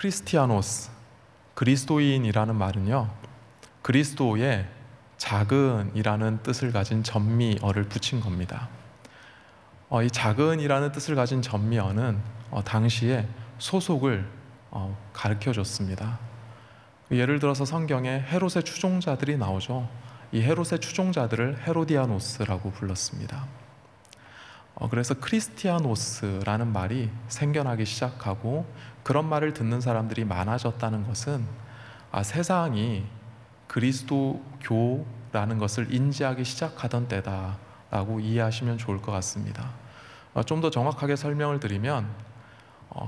크리스티아노스, 그리스도인이라는 말은요, 그리스도의 작은이라는 뜻을 가진 전미어를 붙인 겁니다. 이 작은이라는 뜻을 가진 전미어는 당시에 소속을 가르쳐 줬습니다. 예를 들어서 성경에 헤롯의 추종자들이 나오죠. 이 헤롯의 추종자들을 헤로디아노스라고 불렀습니다. 그래서 크리스티아노스라는 말이 생겨나기 시작하고 그런 말을 듣는 사람들이 많아졌다는 것은 세상이 그리스도교라는 것을 인지하기 시작하던 때다라고 이해하시면 좋을 것 같습니다. 좀 더 정확하게 설명을 드리면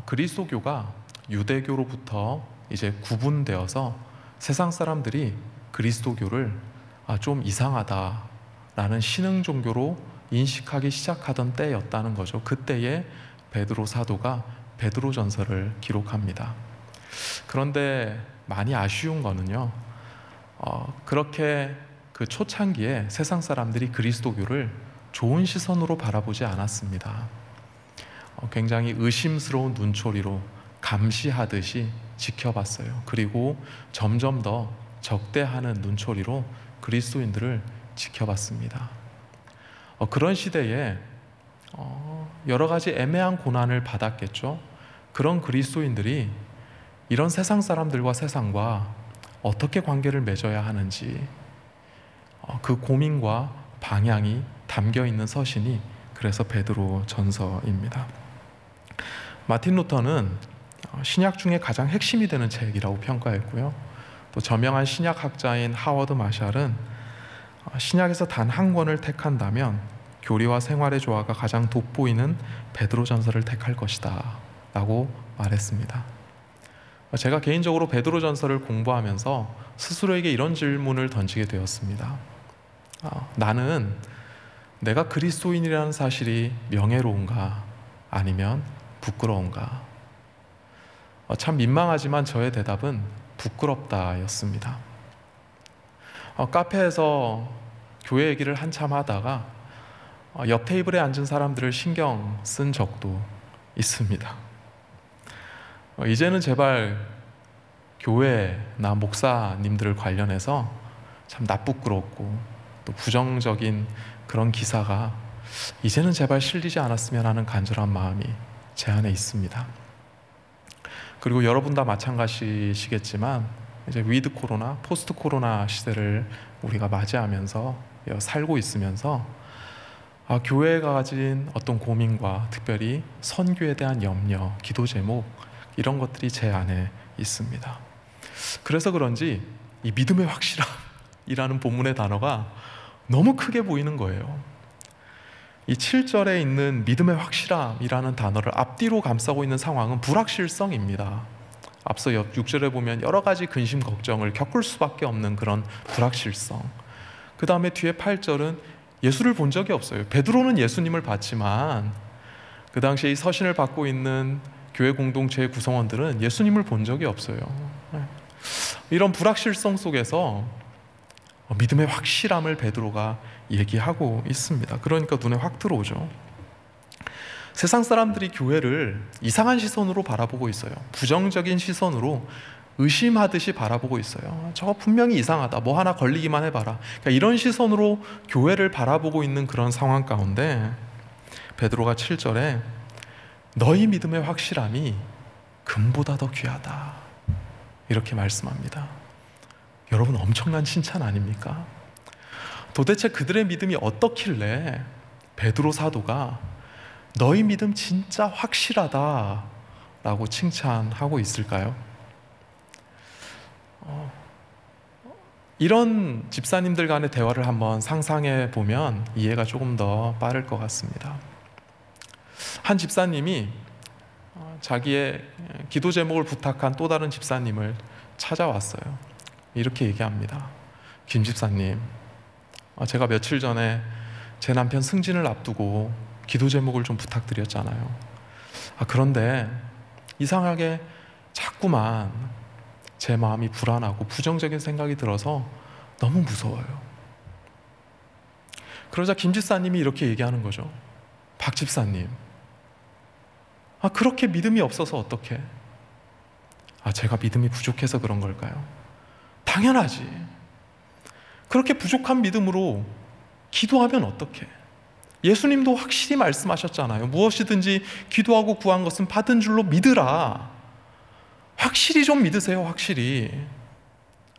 그리스도교가 유대교로부터 이제 구분되어서 세상 사람들이 그리스도교를 좀 이상하다라는 신흥 종교로 인식하기 시작하던 때였다는 거죠. 그때에 베드로 사도가 베드로전서를 기록합니다. 그런데 많이 아쉬운 거는요, 그렇게 그 초창기에 세상 사람들이 그리스도교를 좋은 시선으로 바라보지 않았습니다. 굉장히 의심스러운 눈초리로 감시하듯이 지켜봤어요. 그리고 점점 더 적대하는 눈초리로 그리스도인들을 지켜봤습니다. 그런 시대에 여러 가지 애매한 고난을 받았겠죠. 그런 그리스도인들이 이런 세상 사람들과 세상과 어떻게 관계를 맺어야 하는지 그 고민과 방향이 담겨 있는 서신이 그래서 베드로 전서입니다. 마틴 루터는 신약 중에 가장 핵심이 되는 책이라고 평가했고요. 또 저명한 신약학자인 하워드 마샬은 신약에서 단 한 권을 택한다면 교리와 생활의 조화가 가장 돋보이는 베드로전서를 택할 것이다 라고 말했습니다. 제가 개인적으로 베드로전서를 공부하면서 스스로에게 이런 질문을 던지게 되었습니다. 나는 내가 그리스도인이라는 사실이 명예로운가 아니면 부끄러운가? 참 민망하지만 저의 대답은 부끄럽다였습니다. 카페에서 교회 얘기를 한참 하다가 옆 테이블에 앉은 사람들을 신경 쓴 적도 있습니다. 이제는 제발 교회나 목사님들을 관련해서 참 나쁘끄럽고 또 부정적인 그런 기사가 이제는 제발 실리지 않았으면 하는 간절한 마음이 제 안에 있습니다. 그리고 여러분 다 마찬가지시겠지만 이제 위드 코로나, 포스트 코로나 시대를 우리가 맞이하면서 살고 있으면서 교회가 가진 어떤 고민과 특별히 선교에 대한 염려, 기도 제목 이런 것들이 제 안에 있습니다. 그래서 그런지 이 믿음의 확실함이라는 본문의 단어가 너무 크게 보이는 거예요. 이 7절에 있는 믿음의 확실함이라는 단어를 앞뒤로 감싸고 있는 상황은 불확실성입니다. 앞서 6절에 보면 여러 가지 근심 걱정을 겪을 수밖에 없는 그런 불확실성. 그 다음에 뒤에 8절은 예수를 본 적이 없어요. 베드로는 예수님을 봤지만 그 당시에 이 서신을 받고 있는 교회 공동체의 구성원들은 예수님을 본 적이 없어요. 이런 불확실성 속에서 믿음의 확실함을 베드로가 얘기하고 있습니다. 그러니까 눈에 확 들어오죠. 세상 사람들이 교회를 이상한 시선으로 바라보고 있어요. 부정적인 시선으로 의심하듯이 바라보고 있어요. 저거 분명히 이상하다. 뭐 하나 걸리기만 해봐라. 그러니까 이런 시선으로 교회를 바라보고 있는 그런 상황 가운데 베드로가 7절에 너희 믿음의 확실함이 금보다 더 귀하다 이렇게 말씀합니다. 여러분 엄청난 칭찬 아닙니까? 도대체 그들의 믿음이 어떻길래 베드로 사도가 너희 믿음 진짜 확실하다 라고 칭찬하고 있을까요? 이런 집사님들 간의 대화를 한번 상상해 보면 이해가 조금 더 빠를 것 같습니다. 한 집사님이 자기의 기도 제목을 부탁한 또 다른 집사님을 찾아왔어요. 이렇게 얘기합니다. 김 집사님, 제가 며칠 전에 제 남편 승진을 앞두고 기도 제목을 좀 부탁드렸잖아요. 그런데 이상하게 자꾸만 제 마음이 불안하고 부정적인 생각이 들어서 너무 무서워요. 그러자 김 집사님이 이렇게 얘기하는 거죠. 박 집사님, 그렇게 믿음이 없어서 어떡해? 제가 믿음이 부족해서 그런 걸까요? 당연하지. 그렇게 부족한 믿음으로 기도하면 어떡해? 예수님도 확실히 말씀하셨잖아요. 무엇이든지 기도하고 구한 것은 받은 줄로 믿으라. 확실히 좀 믿으세요, 확실히.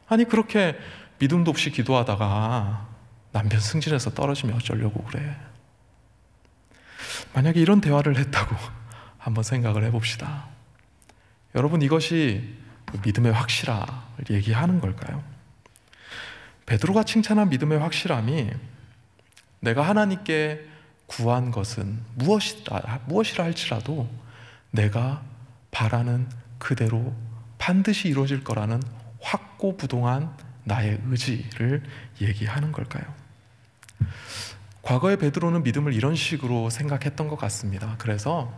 아니, 그렇게 믿음도 없이 기도하다가 남편 승진해서 떨어지면 어쩌려고 그래? 만약에 이런 대화를 했다고 한번 생각을 해봅시다. 여러분, 이것이 믿음의 확실함을 얘기하는 걸까요? 베드로가 칭찬한 믿음의 확실함이 내가 하나님께 구한 것은 무엇이라 할지라도 내가 바라는 그대로 반드시 이루어질 거라는 확고부동한 나의 의지를 얘기하는 걸까요? 과거의 베드로는 믿음을 이런 식으로 생각했던 것 같습니다. 그래서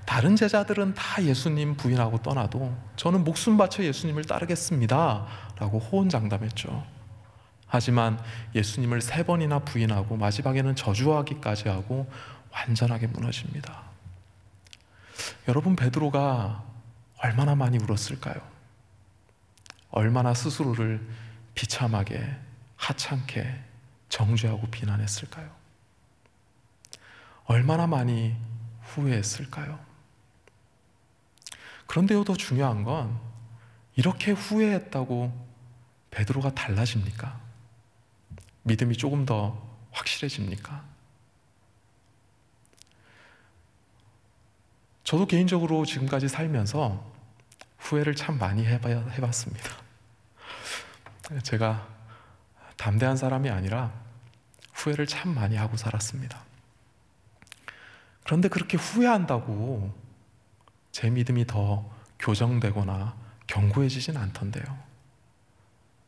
다른 제자들은 다 예수님 부인하고 떠나도 저는 목숨 바쳐 예수님을 따르겠습니다 라고 호언장담했죠. 하지만 예수님을 3번이나 부인하고 마지막에는 저주하기까지 하고 완전하게 무너집니다. 여러분, 베드로가 얼마나 많이 울었을까요? 얼마나 스스로를 비참하게, 하찮게 정죄하고 비난했을까요? 얼마나 많이 후회했을까요? 그런데요, 더 중요한 건 이렇게 후회했다고 베드로가 달라집니까? 믿음이 조금 더 확실해집니까? 저도 개인적으로 지금까지 살면서 후회를 참 많이 해봤습니다. 제가 담대한 사람이 아니라 후회를 참 많이 하고 살았습니다. 그런데 그렇게 후회한다고 제 믿음이 더 교정되거나 견고해지진 않던데요.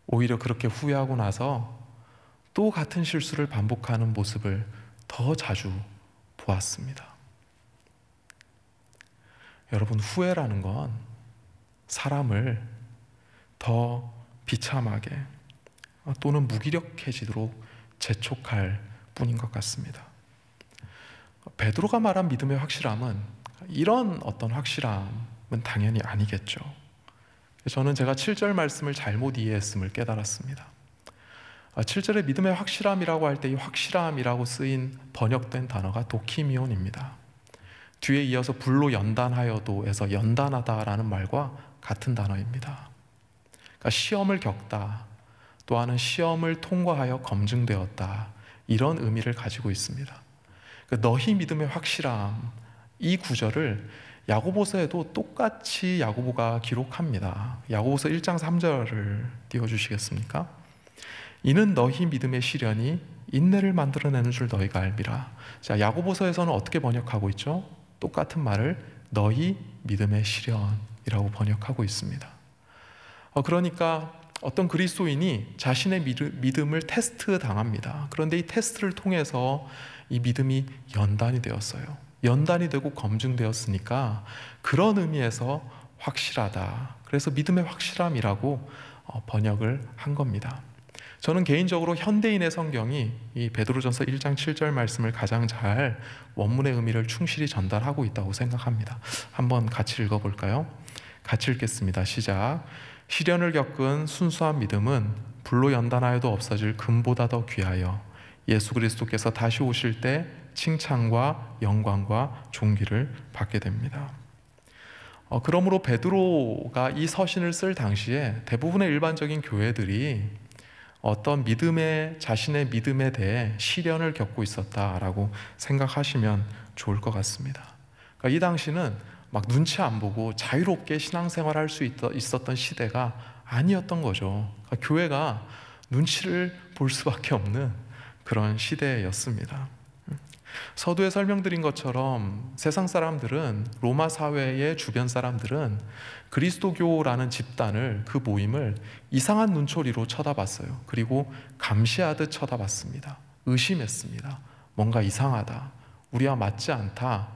오히려 그렇게 후회하고 나서 또 같은 실수를 반복하는 모습을 더 자주 보았습니다. 여러분, 후회라는 건 사람을 더 비참하게 또는 무기력해지도록 재촉할 뿐인 것 같습니다. 베드로가 말한 믿음의 확실함은 이런 어떤 확실함은 당연히 아니겠죠. 저는 제가 7절 말씀을 잘못 이해했음을 깨달았습니다. 7절에 믿음의 확실함이라고 할 때 이 확실함이라고 쓰인 번역된 단어가 도키미온입니다. 뒤에 이어서 불로 연단하여도에서 연단하다라는 말과 같은 단어입니다. 그러니까 시험을 겪다, 또한 시험을 통과하여 검증되었다, 이런 의미를 가지고 있습니다. 그러니까 너희 믿음의 확실함, 이 구절을 야고보서에도 똑같이 야고보가 기록합니다. 야고보서 1장 3절을 띄워주시겠습니까? 이는 너희 믿음의 시련이 인내를 만들어내는 줄 너희가 알미라. 자, 야고보서에서는 어떻게 번역하고 있죠? 똑같은 말을 너희 믿음의 시련이라고 번역하고 있습니다. 그러니까 어떤 그리스도인이 자신의 믿음을 테스트 당합니다. 그런데 이 테스트를 통해서 이 믿음이 연단이 되었어요. 연단이 되고 검증되었으니까 그런 의미에서 확실하다. 그래서 믿음의 확실함이라고 번역을 한 겁니다. 저는 개인적으로 현대인의 성경이 이 베드로전서 1장 7절 말씀을 가장 잘 원문의 의미를 충실히 전달하고 있다고 생각합니다. 한번 같이 읽어볼까요? 같이 읽겠습니다. 시작. 시련을 겪은 순수한 믿음은 불로 연단하여도 없어질 금보다 더 귀하여 예수 그리스도께서 다시 오실 때 칭찬과 영광과 존귀를 받게 됩니다. 그러므로 베드로가 이 서신을 쓸 당시에 대부분의 일반적인 교회들이 어떤 자신의 믿음에 대해 시련을 겪고 있었다라고 생각하시면 좋을 것 같습니다. 그러니까 이 당시는 막 눈치 안 보고 자유롭게 신앙생활할 수 있었던 시대가 아니었던 거죠. 그러니까 교회가 눈치를 볼 수밖에 없는 그런 시대였습니다. 서두에 설명드린 것처럼 세상 사람들은, 로마 사회의 주변 사람들은 그리스도교라는 집단을, 그 모임을 이상한 눈초리로 쳐다봤어요. 그리고 감시하듯 쳐다봤습니다. 의심했습니다. 뭔가 이상하다, 우리와 맞지 않다,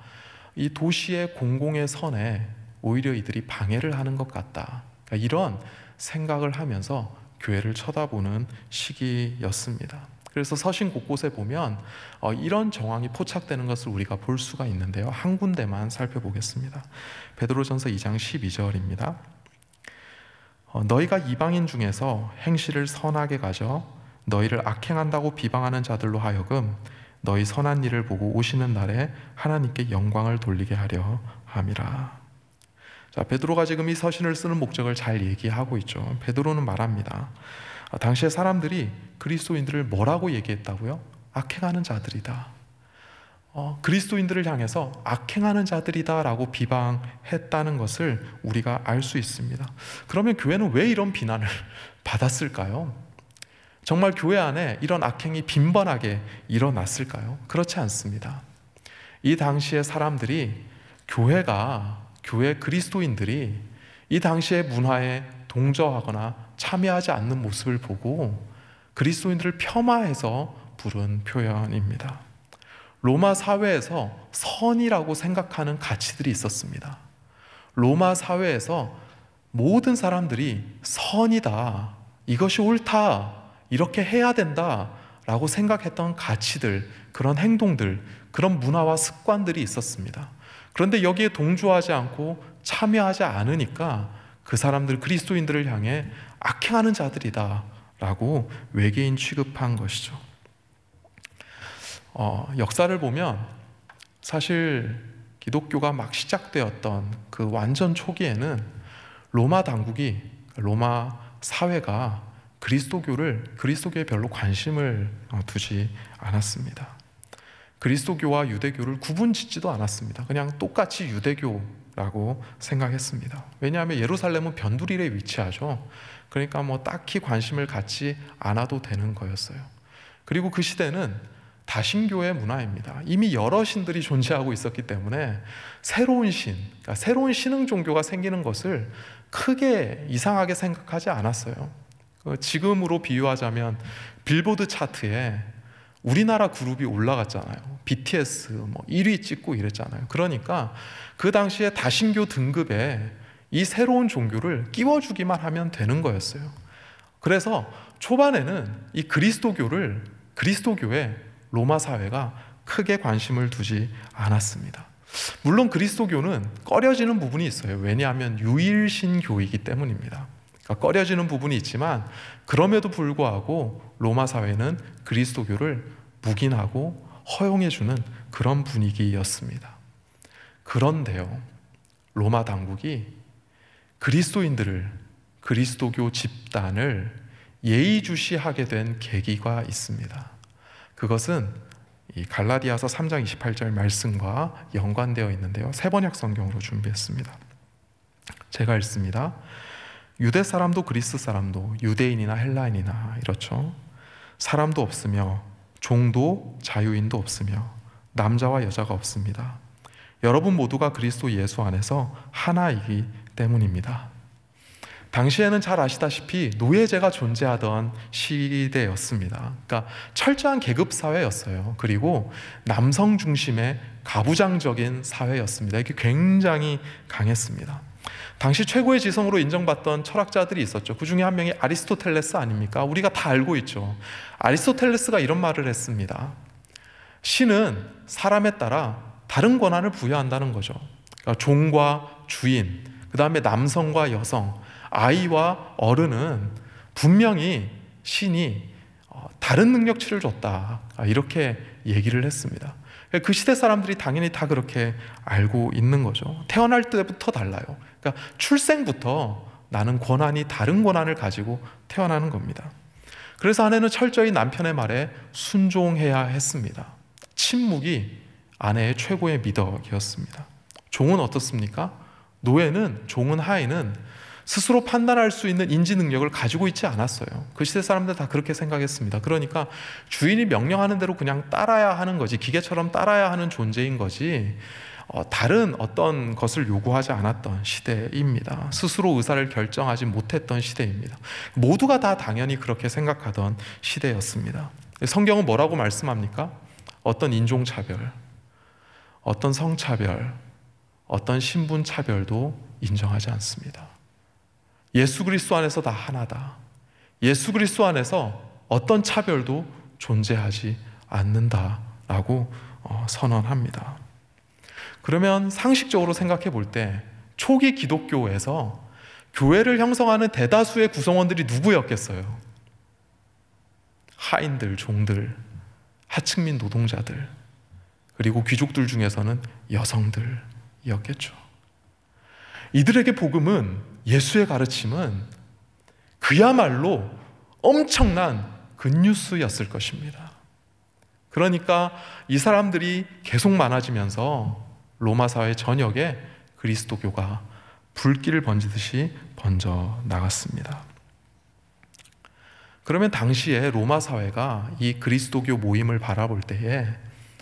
이 도시의 공공의 선에 오히려 이들이 방해를 하는 것 같다, 그러니까 이런 생각을 하면서 교회를 쳐다보는 시기였습니다. 그래서 서신 곳곳에 보면 이런 정황이 포착되는 것을 우리가 볼 수가 있는데요, 한 군데만 살펴보겠습니다. 베드로전서 2장 12절입니다. 너희가 이방인 중에서 행실을 선하게 가져 너희를 악행한다고 비방하는 자들로 하여금 너희 선한 일을 보고 오시는 날에 하나님께 영광을 돌리게 하려 함이라. 자, 베드로가 지금 이 서신을 쓰는 목적을 잘 얘기하고 있죠. 베드로는 말합니다. 당시에 사람들이 그리스도인들을 뭐라고 얘기했다고요? 악행하는 자들이다. 그리스도인들을 향해서 악행하는 자들이다 라고 비방했다는 것을 우리가 알 수 있습니다. 그러면 교회는 왜 이런 비난을 받았을까요? 정말 교회 안에 이런 악행이 빈번하게 일어났을까요? 그렇지 않습니다. 이 당시의 사람들이 교회 그리스도인들이 이 당시의 문화에 동조하거나 참여하지 않는 모습을 보고 그리스도인들을 폄하해서 부른 표현입니다. 로마 사회에서 선이라고 생각하는 가치들이 있었습니다. 로마 사회에서 모든 사람들이 선이다, 이것이 옳다, 이렇게 해야 된다 라고 생각했던 가치들, 그런 행동들, 그런 문화와 습관들이 있었습니다. 그런데 여기에 동조하지 않고 참여하지 않으니까 그 사람들, 그리스도인들을 향해 악행하는 자들이다 라고 외계인 취급한 것이죠. 역사를 보면 사실 기독교가 막 시작되었던 그 완전 초기에는 로마 당국이, 로마 사회가 그리스도교에 별로 관심을 두지 않았습니다. 그리스도교와 유대교를 구분짓지도 않았습니다. 그냥 똑같이 유대교라고 생각했습니다. 왜냐하면 예루살렘은 변두리에 위치하죠. 그러니까 뭐 딱히 관심을 갖지 않아도 되는 거였어요. 그리고 그 시대는 다신교의 문화입니다. 이미 여러 신들이 존재하고 있었기 때문에 새로운 신흥 종교가 생기는 것을 크게 이상하게 생각하지 않았어요. 지금으로 비유하자면 빌보드 차트에 우리나라 그룹이 올라갔잖아요. BTS 1위 찍고 이랬잖아요. 그러니까 그 당시에 다신교 등급에 이 새로운 종교를 끼워주기만 하면 되는 거였어요. 그래서 초반에는 이 그리스도교에 로마 사회가 크게 관심을 두지 않았습니다. 물론 그리스도교는 꺼려지는 부분이 있어요. 왜냐하면 유일신교이기 때문입니다. 그러니까 꺼려지는 부분이 있지만 그럼에도 불구하고 로마 사회는 그리스도교를 묵인하고 허용해주는 그런 분위기였습니다. 그런데요, 로마 당국이 그리스도교 집단을 예의주시하게 된 계기가 있습니다. 그것은 이 갈라디아서 3장 28절 말씀과 연관되어 있는데요. 세번역 성경으로 준비했습니다. 제가 읽습니다. 유대 사람도 그리스 사람도 유대인이나 헬라인이나 이렇죠. 사람도 없으며 종도 자유인도 없으며 남자와 여자가 없습니다. 여러분 모두가 그리스도 예수 안에서 하나이기 때문입니다. 당시에는 잘 아시다시피 노예제가 존재하던 시대였습니다. 그러니까 철저한 계급 사회였어요. 그리고 남성 중심의 가부장적인 사회였습니다. 이게 굉장히 강했습니다. 당시 최고의 지성으로 인정받던 철학자들이 있었죠. 그 중에 한 명이 아리스토텔레스 아닙니까? 우리가 다 알고 있죠. 아리스토텔레스가 이런 말을 했습니다. 신은 사람에 따라 다른 권한을 부여한다는 거죠. 그러니까 종과 주인, 그 다음에 남성과 여성, 아이와 어른은 분명히 신이 다른 능력치를 줬다, 이렇게 얘기를 했습니다. 그 시대 사람들이 당연히 다 그렇게 알고 있는 거죠. 태어날 때부터 달라요. 그러니까 출생부터 나는 다른 권한을 가지고 태어나는 겁니다. 그래서 아내는 철저히 남편의 말에 순종해야 했습니다. 침묵이 아내의 최고의 미덕이었습니다. 종은 어떻습니까? 종은 하인은 스스로 판단할 수 있는 인지 능력을 가지고 있지 않았어요. 그 시대 사람들 다 그렇게 생각했습니다. 그러니까 주인이 명령하는 대로 그냥 따라야 하는 거지, 기계처럼 따라야 하는 존재인 거지, 다른 어떤 것을 요구하지 않았던 시대입니다. 스스로 의사를 결정하지 못했던 시대입니다. 모두가 다 당연히 그렇게 생각하던 시대였습니다. 성경은 뭐라고 말씀합니까? 어떤 인종차별, 어떤 성차별, 어떤 신분차별도 인정하지 않습니다. 예수 그리스도 안에서 다 하나다. 예수 그리스도 안에서 어떤 차별도 존재하지 않는다라고 선언합니다. 그러면 상식적으로 생각해 볼 때 초기 기독교에서 교회를 형성하는 대다수의 구성원들이 누구였겠어요? 하인들, 종들, 하층민 노동자들, 그리고 귀족들 중에서는 여성들이었겠죠. 이들에게 복음은, 예수의 가르침은 그야말로 엄청난 굿뉴스였을 것입니다. 그러니까 이 사람들이 계속 많아지면서 로마 사회 전역에 그리스도교가 불길을 번지듯이 번져 나갔습니다. 그러면 당시에 로마 사회가 이 그리스도교 모임을 바라볼 때에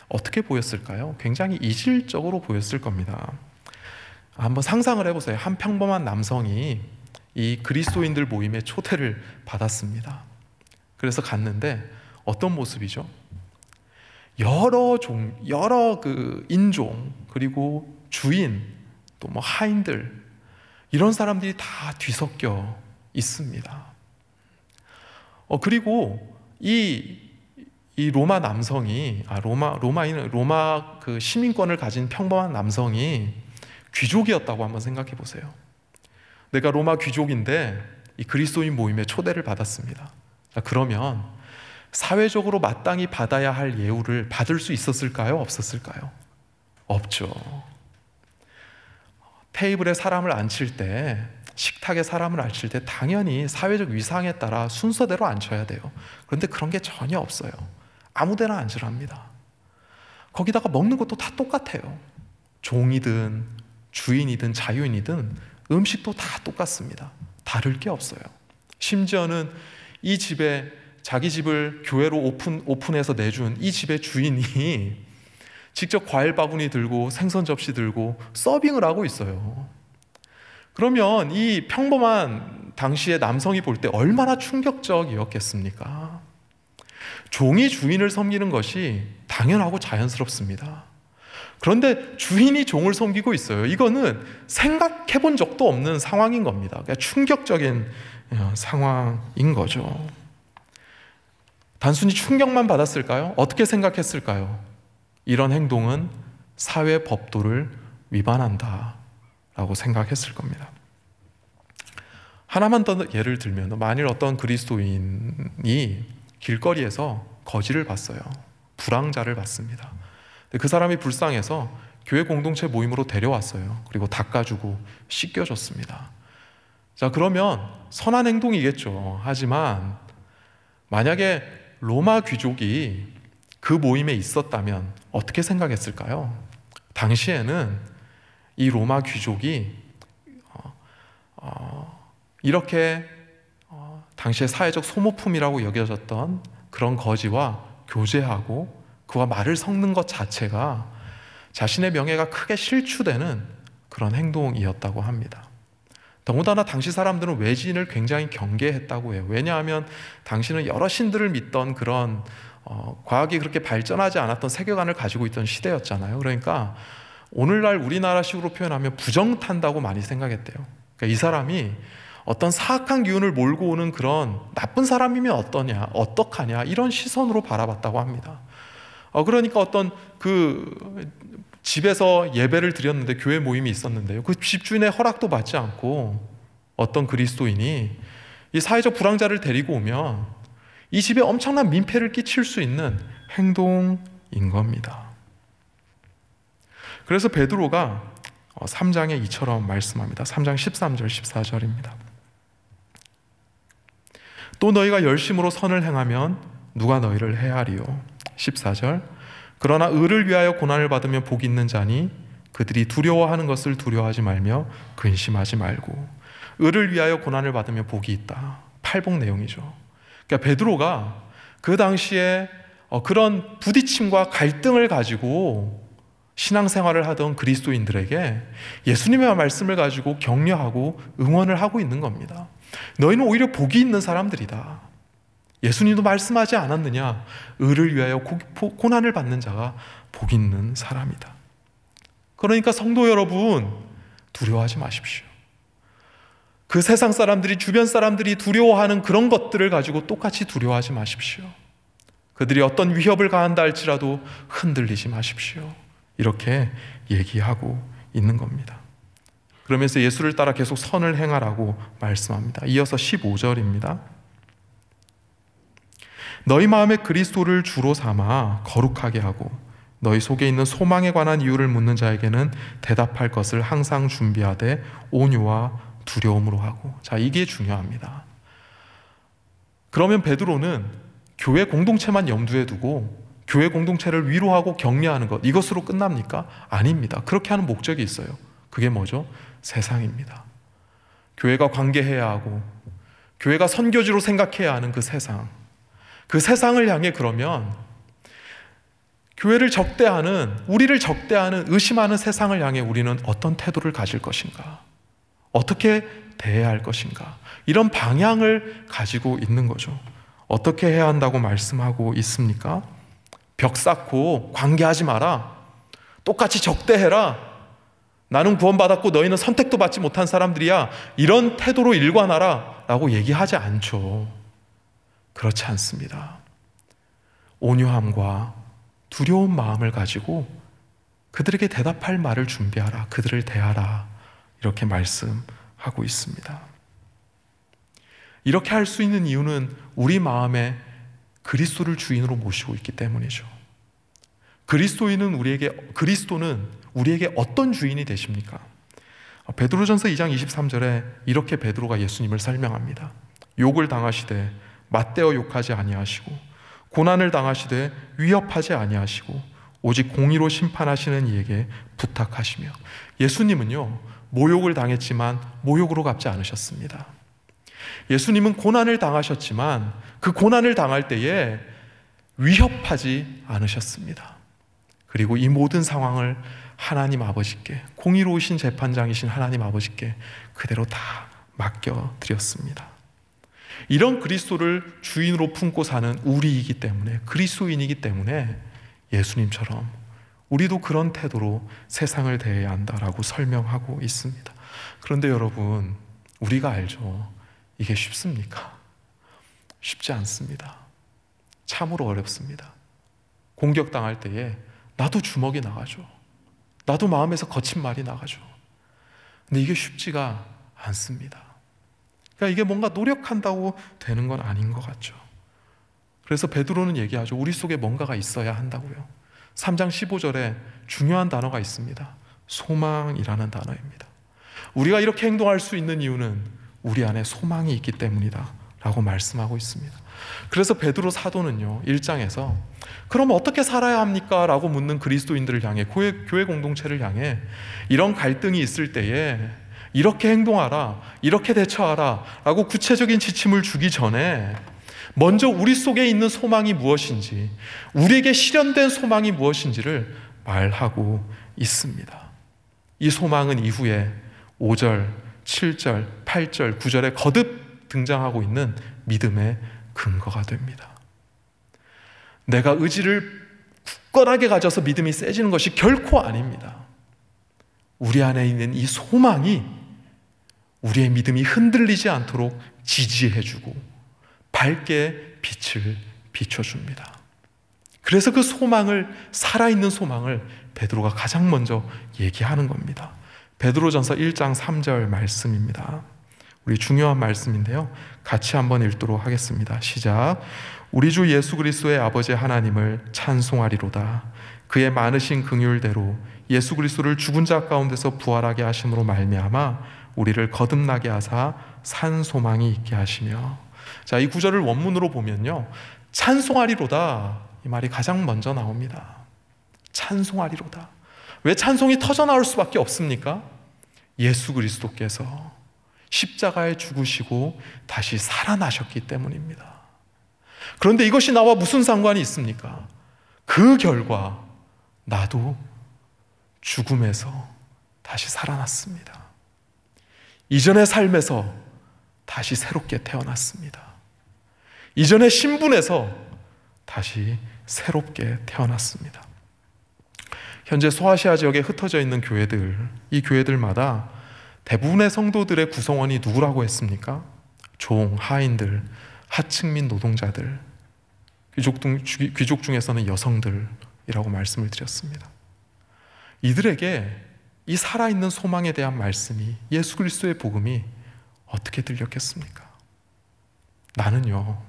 어떻게 보였을까요? 굉장히 이질적으로 보였을 겁니다. 한번 상상을 해보세요. 한 평범한 남성이 이 그리스도인들 모임에 초대를 받았습니다. 그래서 갔는데 어떤 모습이죠? 여러 그 인종, 그리고 주인, 또 뭐 하인들, 이런 사람들이 다 뒤섞여 있습니다. 그리고 이 로마 남성이, 로마 그 시민권을 가진 평범한 남성이 귀족이었다고 한번 생각해 보세요. 내가 로마 귀족인데 이 그리스도인 모임에 초대를 받았습니다. 자, 그러면 사회적으로 마땅히 받아야 할 예우를 받을 수 있었을까요? 없었을까요? 없죠. 테이블에 사람을 앉힐 때, 식탁에 사람을 앉힐 때 당연히 사회적 위상에 따라 순서대로 앉혀야 돼요. 그런데 그런 게 전혀 없어요. 아무 데나 앉으랍니다. 거기다가 먹는 것도 다 똑같아요. 종이든 주인이든 자유인이든 음식도 다 똑같습니다. 다를 게 없어요. 심지어는 이 집에, 자기 집을 교회로 오픈해서 내준 이 집의 주인이 직접 과일 바구니 들고 생선 접시 들고 서빙을 하고 있어요. 그러면 이 평범한 당시의 남성이 볼 때 얼마나 충격적이었겠습니까? 종이 주인을 섬기는 것이 당연하고 자연스럽습니다. 그런데 주인이 종을 섬기고 있어요. 이거는 생각해 본 적도 없는 상황인 겁니다. 그러니까 충격적인 상황인 거죠. 단순히 충격만 받았을까요? 어떻게 생각했을까요? 이런 행동은 사회 법도를 위반한다 라고 생각했을 겁니다. 하나만 더 예를 들면, 만일 어떤 그리스도인이 길거리에서 거지를 봤어요. 불황자를 봤습니다. 그 사람이 불쌍해서 교회 공동체 모임으로 데려왔어요. 그리고 닦아주고 씻겨줬습니다. 자, 그러면 선한 행동이겠죠. 하지만 만약에 로마 귀족이 그 모임에 있었다면 어떻게 생각했을까요? 당시에는 이 로마 귀족이 이렇게 당시의 사회적 소모품이라고 여겨졌던 그런 거지와 교제하고 그와 말을 섞는 것 자체가 자신의 명예가 크게 실추되는 그런 행동이었다고 합니다. 더군다나 당시 사람들은 외지인을 굉장히 경계했다고 해요. 왜냐하면 당시는 여러 신들을 믿던 그런 과학이 그렇게 발전하지 않았던 세계관을 가지고 있던 시대였잖아요. 그러니까 오늘날 우리나라식으로 표현하면 부정탄다고 많이 생각했대요. 그러니까 이 사람이 어떤 사악한 기운을 몰고 오는 그런 나쁜 사람이면 어떡하냐 이런 시선으로 바라봤다고 합니다. 그러니까 어떤 그 집에서 예배를 드렸는데, 교회 모임이 있었는데요, 그 집주인의 허락도 받지 않고 어떤 그리스도인이 이 사회적 불황자를 데리고 오면 이 집에 엄청난 민폐를 끼칠 수 있는 행동인 겁니다. 그래서 베드로가 3장에 이처럼 말씀합니다. 3장 13절 14절입니다. 또 너희가 열심으로 선을 행하면 누가 너희를 해하리요. 14절 그러나 의를 위하여 고난을 받으면 복이 있는 자니 그들이 두려워하는 것을 두려워하지 말며 근심하지 말고. 의를 위하여 고난을 받으면 복이 있다. 팔복 내용이죠. 그러니까 베드로가 그 당시에 그런 부딪힘과 갈등을 가지고 신앙생활을 하던 그리스도인들에게 예수님의 말씀을 가지고 격려하고 응원을 하고 있는 겁니다. 너희는 오히려 복이 있는 사람들이다. 예수님도 말씀하지 않았느냐? 의를 위하여 고난을 받는 자가 복 있는 사람이다. 그러니까 성도 여러분, 두려워하지 마십시오. 그 세상 사람들이, 주변 사람들이 두려워하는 그런 것들을 가지고 똑같이 두려워하지 마십시오. 그들이 어떤 위협을 가한다 할지라도 흔들리지 마십시오. 이렇게 얘기하고 있는 겁니다. 그러면서 예수를 따라 계속 선을 행하라고 말씀합니다. 이어서 15절입니다. 너희 마음에 그리스도를 주로 삼아 거룩하게 하고 너희 속에 있는 소망에 관한 이유를 묻는 자에게는 대답할 것을 항상 준비하되 온유와 두려움으로 하고. 자, 이게 중요합니다. 그러면 베드로는 교회 공동체만 염두에 두고 교회 공동체를 위로하고 격려하는 것, 이것으로 끝납니까? 아닙니다. 그렇게 하는 목적이 있어요. 그게 뭐죠? 세상입니다. 교회가 관계해야 하고 교회가 선교지로 생각해야 하는 그 세상, 그 세상을 향해 그러면 교회를 적대하는, 우리를 적대하는, 의심하는 세상을 향해 우리는 어떤 태도를 가질 것인가, 어떻게 대해야 할 것인가, 이런 방향을 가지고 있는 거죠. 어떻게 해야 한다고 말씀하고 있습니까? 벽 쌓고 관계하지 마라, 똑같이 적대해라, 나는 구원받았고 너희는 선택도 받지 못한 사람들이야, 이런 태도로 일관하라 라고 얘기하지 않죠. 그렇지 않습니다. 온유함과 두려운 마음을 가지고 그들에게 대답할 말을 준비하라, 그들을 대하라, 이렇게 말씀하고 있습니다. 이렇게 할 수 있는 이유는 우리 마음에 그리스도를 주인으로 모시고 있기 때문이죠. 그리스도는 우리에게 어떤 주인이 되십니까? 베드로전서 2장 23절에 이렇게 베드로가 예수님을 설명합니다. 욕을 당하시되 맞대어 욕하지 아니하시고 고난을 당하시되 위협하지 아니하시고 오직 공의로 심판하시는 이에게 부탁하시며. 예수님은요, 모욕을 당했지만 모욕으로 갚지 않으셨습니다. 예수님은 고난을 당하셨지만 그 고난을 당할 때에 위협하지 않으셨습니다. 그리고 이 모든 상황을 하나님 아버지께, 공의로우신 재판장이신 하나님 아버지께 그대로 다 맡겨드렸습니다. 이런 그리스도를 주인으로 품고 사는 우리이기 때문에, 그리스도인이기 때문에 예수님처럼 우리도 그런 태도로 세상을 대해야 한다라고 설명하고 있습니다. 그런데 여러분, 우리가 알죠? 이게 쉽습니까? 쉽지 않습니다. 참으로 어렵습니다. 공격당할 때에 나도 주먹이 나가죠. 나도 마음에서 거친 말이 나가죠. 근데 이게 쉽지가 않습니다. 그러니까 이게 뭔가 노력한다고 되는 건 아닌 것 같죠. 그래서 베드로는 얘기하죠. 우리 속에 뭔가가 있어야 한다고요. 3장 15절에 중요한 단어가 있습니다. 소망이라는 단어입니다. 우리가 이렇게 행동할 수 있는 이유는 우리 안에 소망이 있기 때문이다 라고 말씀하고 있습니다. 그래서 베드로 사도는요, 1장에서 그럼 어떻게 살아야 합니까? 라고 묻는 그리스도인들을 향해, 교회 공동체를 향해 이런 갈등이 있을 때에 이렇게 행동하라, 이렇게 대처하라 라고 구체적인 지침을 주기 전에 먼저 우리 속에 있는 소망이 무엇인지, 우리에게 실현된 소망이 무엇인지를 말하고 있습니다. 이 소망은 이후에 5절, 7절, 8절, 9절에 거듭 등장하고 있는 믿음의 근거가 됩니다. 내가 의지를 굳건하게 가져서 믿음이 세지는 것이 결코 아닙니다. 우리 안에 있는 이 소망이 우리의 믿음이 흔들리지 않도록 지지해주고 밝게 빛을 비춰줍니다. 그래서 그 소망을, 살아있는 소망을 베드로가 가장 먼저 얘기하는 겁니다. 베드로전서 1장 3절 말씀입니다. 우리 중요한 말씀인데요, 같이 한번 읽도록 하겠습니다. 시작. 우리 주 예수 그리스도의 아버지 하나님을 찬송하리로다. 그의 많으신 긍휼대로 예수 그리스도를 죽은 자 가운데서 부활하게 하심으로 말미암아 우리를 거듭나게 하사 산 소망이 있게 하시며. 자, 이 구절을 원문으로 보면요, 찬송하리로다, 이 말이 가장 먼저 나옵니다. 찬송하리로다. 왜 찬송이 터져 나올 수밖에 없습니까? 예수 그리스도께서 십자가에 죽으시고 다시 살아나셨기 때문입니다. 그런데 이것이 나와 무슨 상관이 있습니까? 그 결과 나도 죽음에서 다시 살아났습니다. 이전의 삶에서 다시 새롭게 태어났습니다. 이전의 신분에서 다시 새롭게 태어났습니다. 현재 소아시아 지역에 흩어져 있는 교회들, 이 교회들마다 대부분의 성도들의 구성원이 누구라고 했습니까? 종, 하인들, 하층민 노동자들, 귀족 중에서는 여성들이라고 말씀을 드렸습니다. 이들에게 이 살아있는 소망에 대한 말씀이, 예수 그리스도의 복음이 어떻게 들렸겠습니까? 나는요,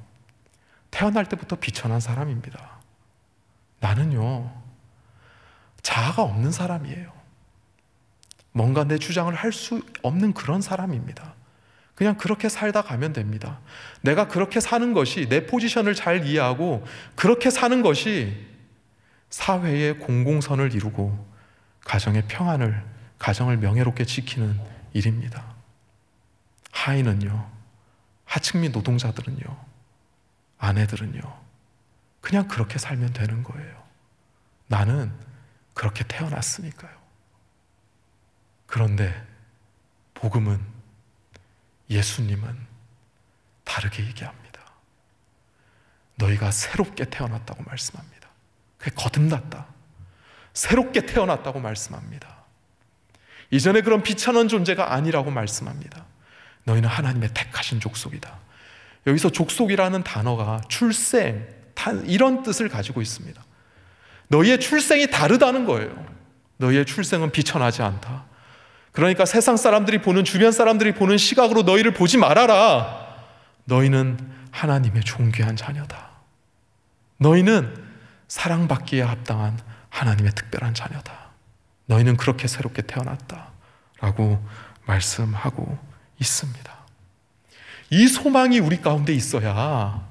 태어날 때부터 비천한 사람입니다. 나는요, 자아가 없는 사람이에요. 뭔가 내 주장을 할 수 없는 그런 사람입니다. 그냥 그렇게 살다 가면 됩니다. 내가 그렇게 사는 것이, 내 포지션을 잘 이해하고 그렇게 사는 것이 사회의 공공선을 이루고 가정의 평안을, 가정을 명예롭게 지키는 일입니다. 하인은요, 하층민 노동자들은요, 아내들은요, 그냥 그렇게 살면 되는 거예요. 나는 그렇게 태어났으니까요. 그런데 복음은, 예수님은 다르게 얘기합니다. 너희가 새롭게 태어났다고 말씀합니다. 그게 거듭났다, 새롭게 태어났다고 말씀합니다. 이전에 그런 비천한 존재가 아니라고 말씀합니다. 너희는 하나님의 택하신 족속이다. 여기서 족속이라는 단어가 출생, 이런 뜻을 가지고 있습니다. 너희의 출생이 다르다는 거예요. 너희의 출생은 비천하지 않다. 그러니까 세상 사람들이 보는, 주변 사람들이 보는 시각으로 너희를 보지 말아라. 너희는 하나님의 존귀한 자녀다. 너희는 사랑받기에 합당한 하나님의 특별한 자녀다. 너희는 그렇게 새롭게 태어났다 라고 말씀하고 있습니다. 이 소망이 우리 가운데 있어야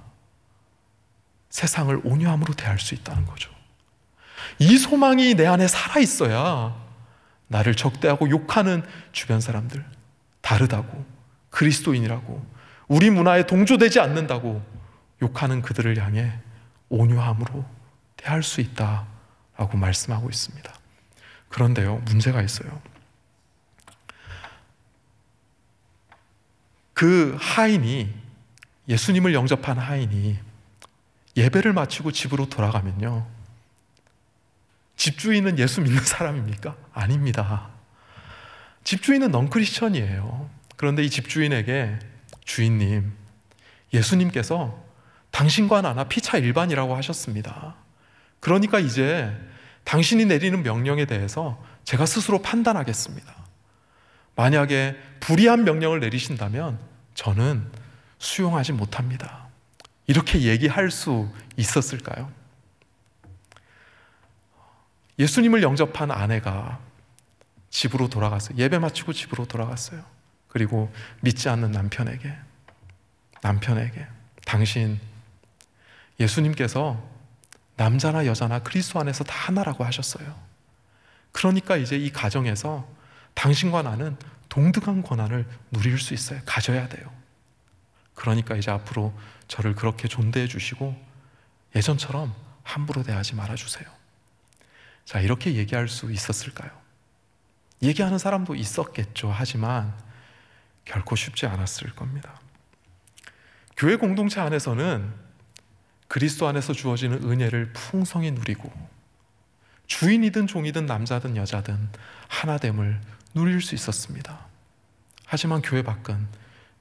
세상을 온유함으로 대할 수 있다는 거죠. 이 소망이 내 안에 살아있어야 나를 적대하고 욕하는 주변 사람들, 다르다고, 그리스도인이라고, 우리 문화에 동조되지 않는다고 욕하는 그들을 향해 온유함으로 대할 수 있다라고 말씀하고 있습니다. 그런데요, 문제가 있어요. 그 하인이, 예수님을 영접한 하인이 예배를 마치고 집으로 돌아가면요, 집주인은 예수 믿는 사람입니까? 아닙니다. 집주인은 넌크리스천이에요. 그런데 이 집주인에게, 주인님, 예수님께서 당신과 나나 피차 일반이라고 하셨습니다. 그러니까 이제 당신이 내리는 명령에 대해서 제가 스스로 판단하겠습니다. 만약에 불이한 명령을 내리신다면 저는 수용하지 못합니다. 이렇게 얘기할 수 있었을까요? 예수님을 영접한 아내가 집으로 돌아갔어요. 예배 마치고 집으로 돌아갔어요. 그리고 믿지 않는 남편에게 당신, 예수님께서 남자나 여자나 그리스도 안에서 다 하나라고 하셨어요. 그러니까 이제 이 가정에서 당신과 나는 동등한 권한을 누릴 수 있어요. 가져야 돼요. 그러니까 이제 앞으로 저를 그렇게 존대해 주시고 예전처럼 함부로 대하지 말아주세요. 자, 이렇게 얘기할 수 있었을까요? 얘기하는 사람도 있었겠죠. 하지만 결코 쉽지 않았을 겁니다. 교회 공동체 안에서는 그리스도 안에서 주어지는 은혜를 풍성히 누리고 주인이든 종이든 남자든 여자든 하나됨을 누릴 수 있었습니다. 하지만 교회 밖은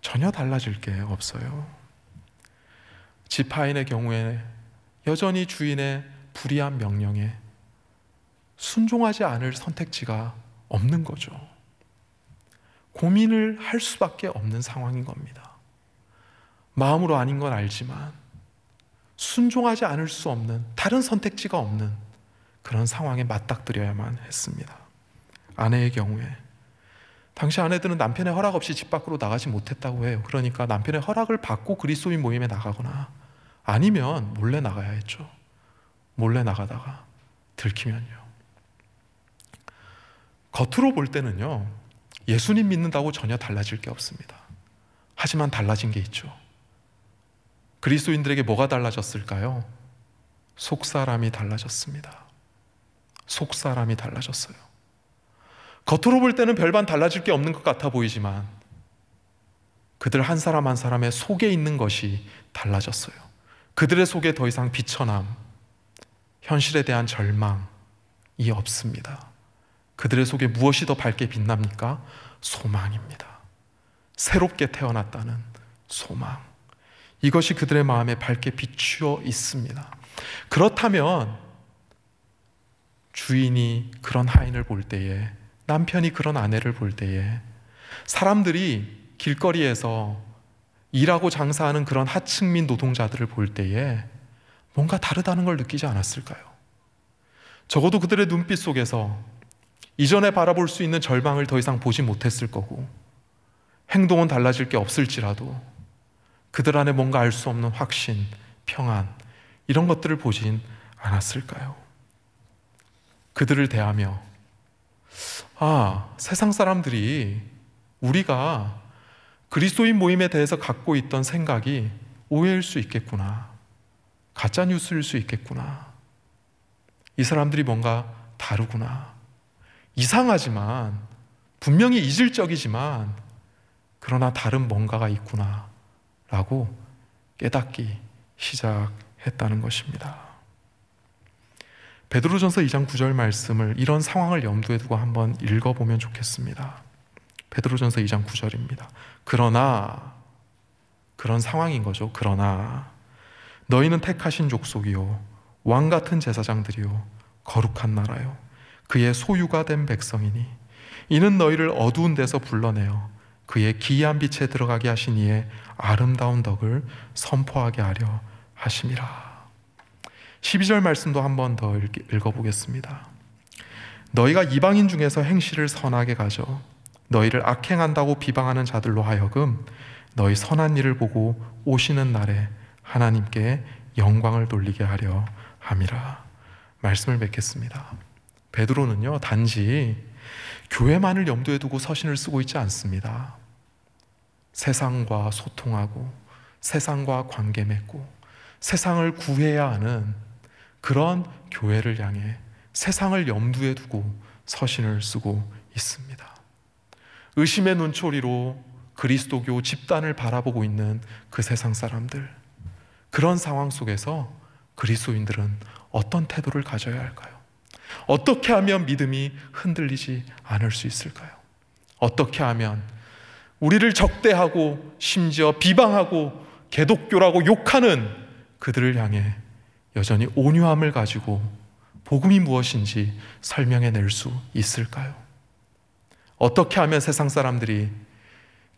전혀 달라질 게 없어요. 집하인의 경우에 여전히 주인의 불의한 명령에 순종하지 않을 선택지가 없는 거죠. 고민을 할 수밖에 없는 상황인 겁니다. 마음으로 아닌 건 알지만 순종하지 않을 수 없는, 다른 선택지가 없는 그런 상황에 맞닥뜨려야만 했습니다. 아내의 경우에 당시 아내들은 남편의 허락 없이 집 밖으로 나가지 못했다고 해요. 그러니까 남편의 허락을 받고 그리스도인 모임에 나가거나 아니면 몰래 나가야 했죠. 몰래 나가다가 들키면요, 겉으로 볼 때는요, 예수님 믿는다고 전혀 달라질 게 없습니다. 하지만 달라진 게 있죠. 그리스도인들에게 뭐가 달라졌을까요? 속사람이 달라졌습니다. 속사람이 달라졌어요. 겉으로 볼 때는 별반 달라질 게 없는 것 같아 보이지만 그들 한 사람 한 사람의 속에 있는 것이 달라졌어요. 그들의 속에 더 이상 비천함, 현실에 대한 절망이 없습니다. 그들의 속에 무엇이 더 밝게 빛납니까? 소망입니다. 새롭게 태어났다는 소망. 이것이 그들의 마음에 밝게 비추어 있습니다. 그렇다면 주인이 그런 하인을 볼 때에 남편이 그런 아내를 볼 때에, 사람들이 길거리에서 일하고 장사하는 그런 하층민 노동자들을 볼 때에 뭔가 다르다는 걸 느끼지 않았을까요? 적어도 그들의 눈빛 속에서 이전에 바라볼 수 있는 절망을 더 이상 보지 못했을 거고, 행동은 달라질 게 없을지라도 그들 안에 뭔가 알 수 없는 확신, 평안, 이런 것들을 보진 않았을까요? 그들을 대하며 세상 사람들이 우리가 그리스도인 모임에 대해서 갖고 있던 생각이 오해일 수 있겠구나, 가짜 뉴스일 수 있겠구나, 이 사람들이 뭔가 다르구나, 이상하지만 분명히 이질적이지만 그러나 다른 뭔가가 있구나 라고 깨닫기 시작했다는 것입니다. 베드로전서 2장 9절 말씀을, 이런 상황을 염두에 두고 한번 읽어보면 좋겠습니다. 베드로전서 2장 9절입니다. 그러나, 그런 상황인 거죠. 그러나 너희는 택하신 족속이요 왕같은 제사장들이요 거룩한 나라요 그의 소유가 된 백성이니 이는 너희를 어두운 데서 불러내어 그의 기이한 빛에 들어가게 하신 이의 아름다운 덕을 선포하게 하려 하심이라. 12절 말씀도 한 번 더 읽어보겠습니다. 너희가 이방인 중에서 행실을 선하게 가져 너희를 악행한다고 비방하는 자들로 하여금 너희 선한 일을 보고 오시는 날에 하나님께 영광을 돌리게 하려 함이라. 말씀을 맺겠습니다. 베드로는요, 단지 교회만을 염두에 두고 서신을 쓰고 있지 않습니다. 세상과 소통하고 세상과 관계 맺고 세상을 구해야 하는 그런 교회를 향해 세상을 염두에 두고 서신을 쓰고 있습니다. 의심의 눈초리로 그리스도교 집단을 바라보고 있는 그 세상 사람들, 그런 상황 속에서 그리스도인들은 어떤 태도를 가져야 할까요? 어떻게 하면 믿음이 흔들리지 않을 수 있을까요? 어떻게 하면 우리를 적대하고 심지어 비방하고 개독교라고 욕하는 그들을 향해 여전히 온유함을 가지고 복음이 무엇인지 설명해낼 수 있을까요? 어떻게 하면 세상 사람들이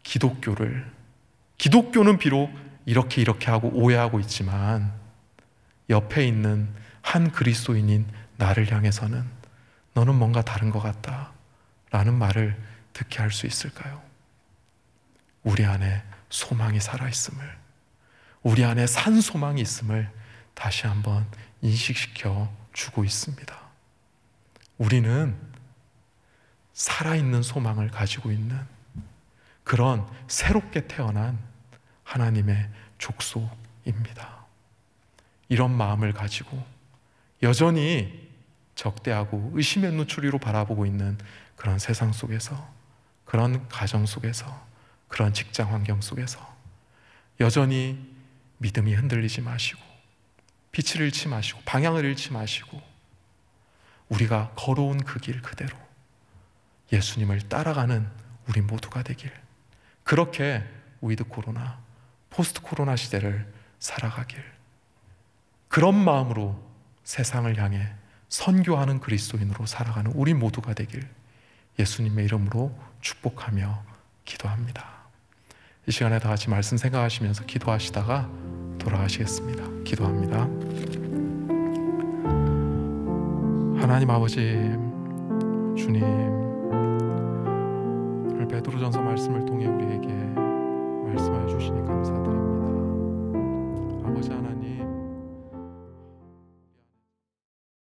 기독교는 비록 이렇게 하고 오해하고 있지만 옆에 있는 한 그리스도인인 나를 향해서는 너는 뭔가 다른 것 같다 라는 말을 듣게 할 수 있을까요? 우리 안에 소망이 살아있음을, 우리 안에 산 소망이 있음을 다시 한번 인식시켜 주고 있습니다. 우리는 살아있는 소망을 가지고 있는 그런 새롭게 태어난 하나님의 족속입니다. 이런 마음을 가지고 여전히 적대하고 의심의 눈초리로 바라보고 있는 그런 세상 속에서, 그런 가정 속에서, 그런 직장 환경 속에서 여전히 믿음이 흔들리지 마시고 빛을 잃지 마시고 방향을 잃지 마시고 우리가 걸어온 그 길 그대로 예수님을 따라가는 우리 모두가 되길, 그렇게 위드 코로나, 포스트 코로나 시대를 살아가길, 그런 마음으로 세상을 향해 선교하는 그리스도인으로 살아가는 우리 모두가 되길 예수님의 이름으로 축복하며 기도합니다. 이 시간에 다 같이 말씀 생각하시면서 기도하시다가 돌아가시겠습니다. 기도합니다. 하나님 아버지, 주님, 오늘 베드로전서 말씀을 통해 우리에게 말씀하여 주시니 감사합니다.